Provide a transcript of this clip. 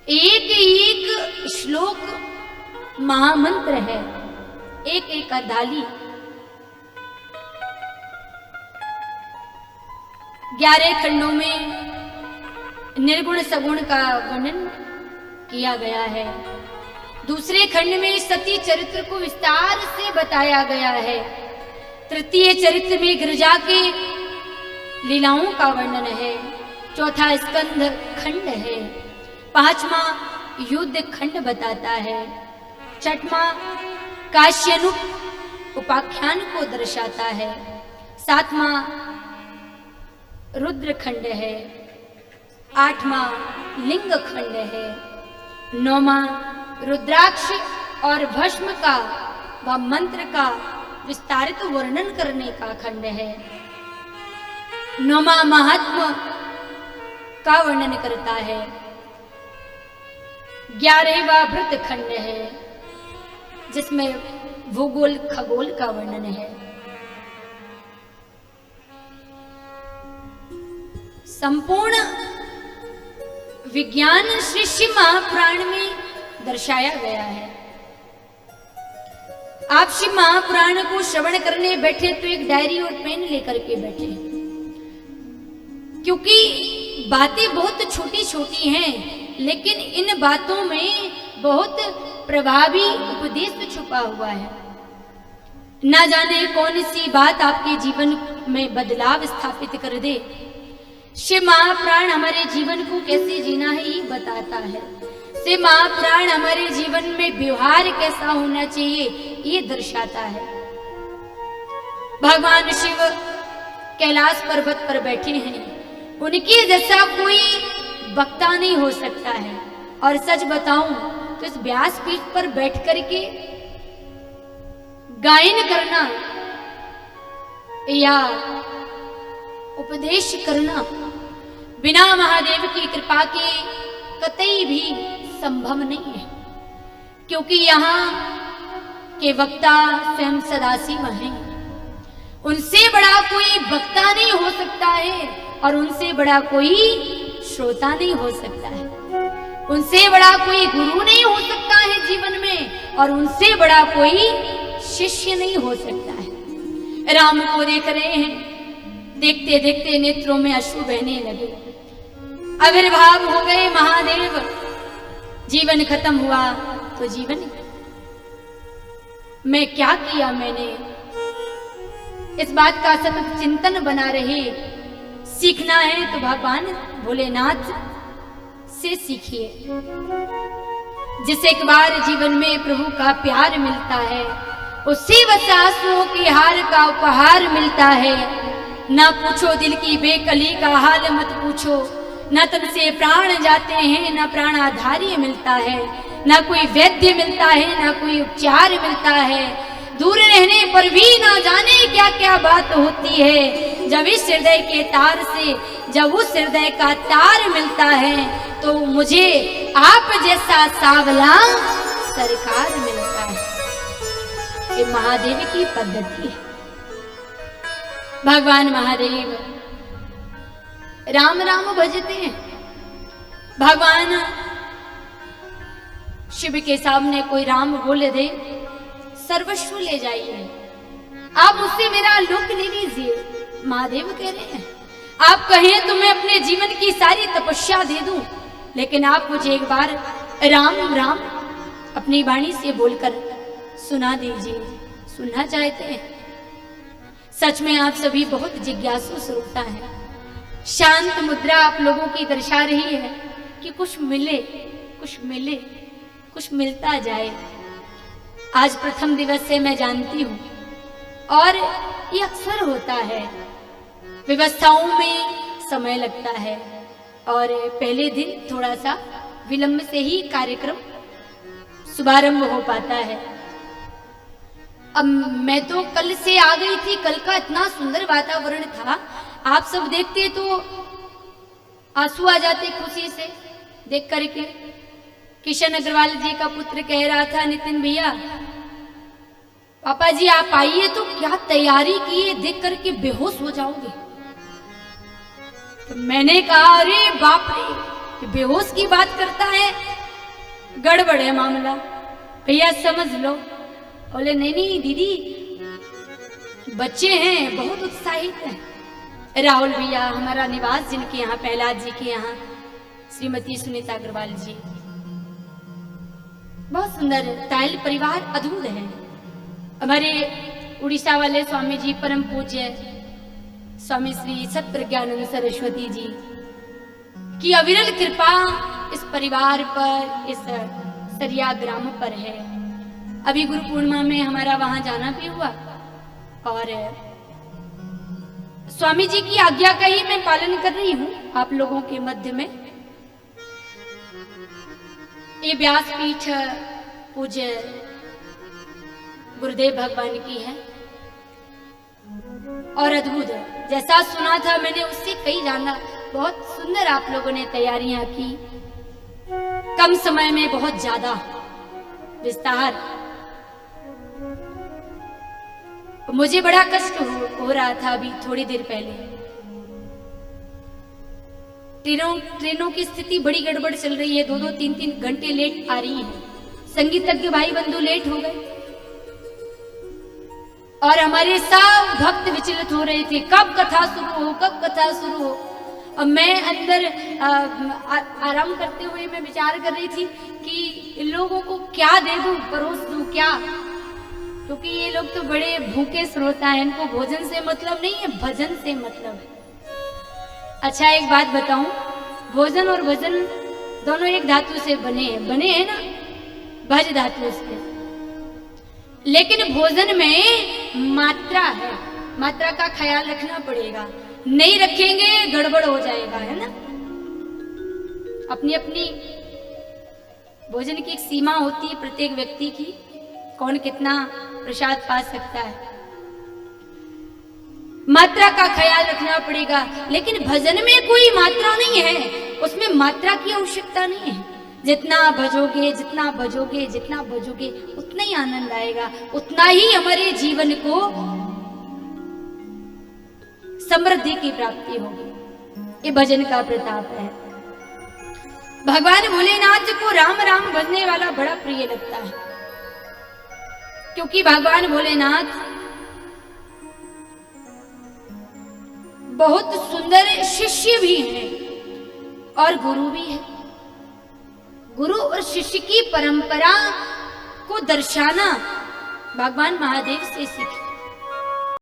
एक एक श्लोक महामंत्र है, एक एक अर्धाली। 11 खंडों में निर्गुण सगुण का वर्णन किया गया है। दूसरे खंड में सती चरित्र को विस्तार से बताया गया है। तृतीय चरित्र में गिरिजा के लीलाओं का वर्णन है। चौथा स्कंध खंड है। पांचवा युद्ध खंड बताता है। छठवां काश्यनुप उपाख्यान को दर्शाता है। सातवां रुद्र खंड है। आठवां लिंग खंड है। नौवां रुद्राक्ष और भस्म का व मंत्र का विस्तारित वर्णन करने का खंड है। नौवां महात्मा का वर्णन करता है। 11वां वृत्त खंड है, जिसमें भूगोल खगोल का वर्णन है। संपूर्ण विज्ञान श्री शिव महापुराण में दर्शाया गया है। आप शिव महापुराण को श्रवण करने बैठे तो एक डायरी और पेन लेकर के बैठे, क्योंकि बातें बहुत छोटी छोटी हैं, लेकिन इन बातों में बहुत प्रभावी उपदेश छुपा हुआ है। ना जाने कौन सी बात आपके जीवन में बदलाव स्थापित कर दे। शिव महापुराण हमारे जीवन को कैसे जीना है ये बताता है। शिव महापुराण हमारे जीवन में व्यवहार कैसा होना चाहिए ये दर्शाता है। भगवान शिव कैलाश पर्वत पर बैठे हैं, उनके जैसा कोई वक्ता नहीं हो सकता है। और सच बताऊं तो इस व्यासपीठ पर बैठ करके गायन करना या उपदेश करना बिना महादेव की कृपा के कतई भी संभव नहीं है, क्योंकि यहाँ के वक्ता स्वयं सदाशिव हैं। उनसे बड़ा कोई वक्ता नहीं हो सकता है और उनसे बड़ा कोई श्रोता नहीं हो सकता है। उनसे बड़ा कोई गुरु नहीं हो सकता है जीवन में, और उनसे बड़ा कोई शिष्य नहीं हो सकता है। राम को देख रहे हैं, देखते देखते नेत्रों में अश्रु बहने लगे, आविर्भाव हो गए महादेव। जीवन खत्म हुआ तो जीवन मैं क्या किया मैंने, इस बात का सतत चिंतन बना रहे। सीखना है तो भगवान भोलेनाथ से सीखिए। जिसे एक बार जीवन में प्रभु का प्यार मिलता है, उसी वजह आंसुओं के हार का उपहार मिलता है। ना पूछो दिल की बेकली का हाल मत पूछो, न तन से प्राण जाते हैं न प्राणाधार्य मिलता है, न कोई वैद्य मिलता है न कोई उपचार मिलता है। दूर रहने पर भी ना जाने क्या क्या बात होती है। जब इस हृदय के तार से जब उस हृदय का तार मिलता है, तो मुझे आप जैसा सावला सरकार मिलता है। ये महादेव की पद्धति है। भगवान महादेव राम राम भजते हैं। भगवान शिव के सामने कोई राम बोले दे, सर्वस्व ले जाइए, आप मुझसे मेरा लोक ले लीजिए। महादेव कह रहे हैं, आप कहें तो मैं अपने जीवन की सारी तपस्या दे दूं, लेकिन आप मुझे एक बार राम राम अपनी वाणी से बोलकर सुना दीजिए। सुनना चाहते हैं? सच में आप सभी बहुत जिज्ञासु श्रोता हैं। शांत मुद्रा आप लोगों की दर्शा रही है कि कुछ मिले, कुछ मिले, कुछ मिलता जाए। आज प्रथम दिवस से मैं जानती हूँ, और ये अक्सर होता है, व्यवस्थाओं में समय लगता है और पहले दिन थोड़ा सा विलंब से ही कार्यक्रम शुभारंभ हो पाता है। अब मैं तो कल से आ गई थी, कल का इतना सुंदर वातावरण था, आप सब देखते तो आंसू आ जाते खुशी से देख करके। किशन अग्रवाल जी का पुत्र कह रहा था, नितिन भैया पापा जी आप आइए तो क्या तैयारी की है, देख करके बेहोश हो जाओगे। तो मैंने कहा अरे बाप रे, बेहोश की बात करता है, गड़बड़ है मामला, भैया समझ लो। बोले नहीं नहीं दीदी, बच्चे हैं बहुत उत्साहित हैं। राहुल भैया, हमारा निवास जिनके यहाँ, प्रहलाद जी के यहाँ, श्रीमती सुनीता अग्रवाल जी, बहुत सुंदर तायल परिवार अद्भुत है। हमारे उड़ीसा वाले स्वामी जी, परम पूज्य स्वामी श्री सत्प्रज्ञानंद सरस्वती जी की अविरल कृपा इस परिवार पर, इस सरिया ग्राम पर है। अभी गुरु पूर्णिमा में हमारा वहां जाना भी हुआ और स्वामी जी की आज्ञा का ही मैं पालन कर रही हूं आप लोगों के मध्य में। ये व्यासपीठ पूज्य गुरुदेव भगवान की है और अद्भुत है। जैसा सुना था मैंने उससे कई जाना। बहुत सुंदर आप लोगों ने तैयारियां की, कम समय में बहुत ज्यादा विस्तार। मुझे बड़ा कष्ट हो रहा था अभी थोड़ी देर पहले। ट्रेनों की स्थिति बड़ी गड़बड़ चल रही है, 2-2, 3-3 घंटे लेट आ रही है। संगीतज्ञ भाई बंधु लेट हो गए और हमारे सब भक्त विचलित हो रहे थे, कब कथा शुरू हो, कब कथा शुरू हो। और मैं अंदर आराम करते हुए मैं विचार कर रही थी कि इन लोगों को क्या दे दूं, परोस दूं क्या, क्योंकि ये लोग तो बड़े भूखे श्रोता हैं, इनको भोजन से मतलब नहीं है, भजन से मतलब है। अच्छा एक बात बताऊं, भोजन और भजन दोनों एक धातु से बने हैं ना, भज धातु से। लेकिन भोजन में मात्रा है, मात्रा का ख्याल रखना पड़ेगा, नहीं रखेंगे गड़बड़ हो जाएगा, है ना। अपनी अपनी भोजन की एक सीमा होती है प्रत्येक व्यक्ति की, कौन कितना प्रसाद पा सकता है, मात्रा का ख्याल रखना पड़ेगा। लेकिन भजन में कोई मात्रा नहीं है, उसमें मात्रा की आवश्यकता नहीं है। जितना भजोगे जितना भजोगे जितना भजोगे उतना ही आनंद आएगा, उतना ही हमारे जीवन को समृद्धि की प्राप्ति होगी। ये भजन का प्रताप है। भगवान भोलेनाथ को राम राम भजने वाला बड़ा प्रिय लगता है, क्योंकि भगवान भोलेनाथ बहुत सुंदर शिष्य भी हैं और गुरु भी है। गुरु और शिष्य की परंपरा को दर्शाना भगवान महादेव से सीखिए।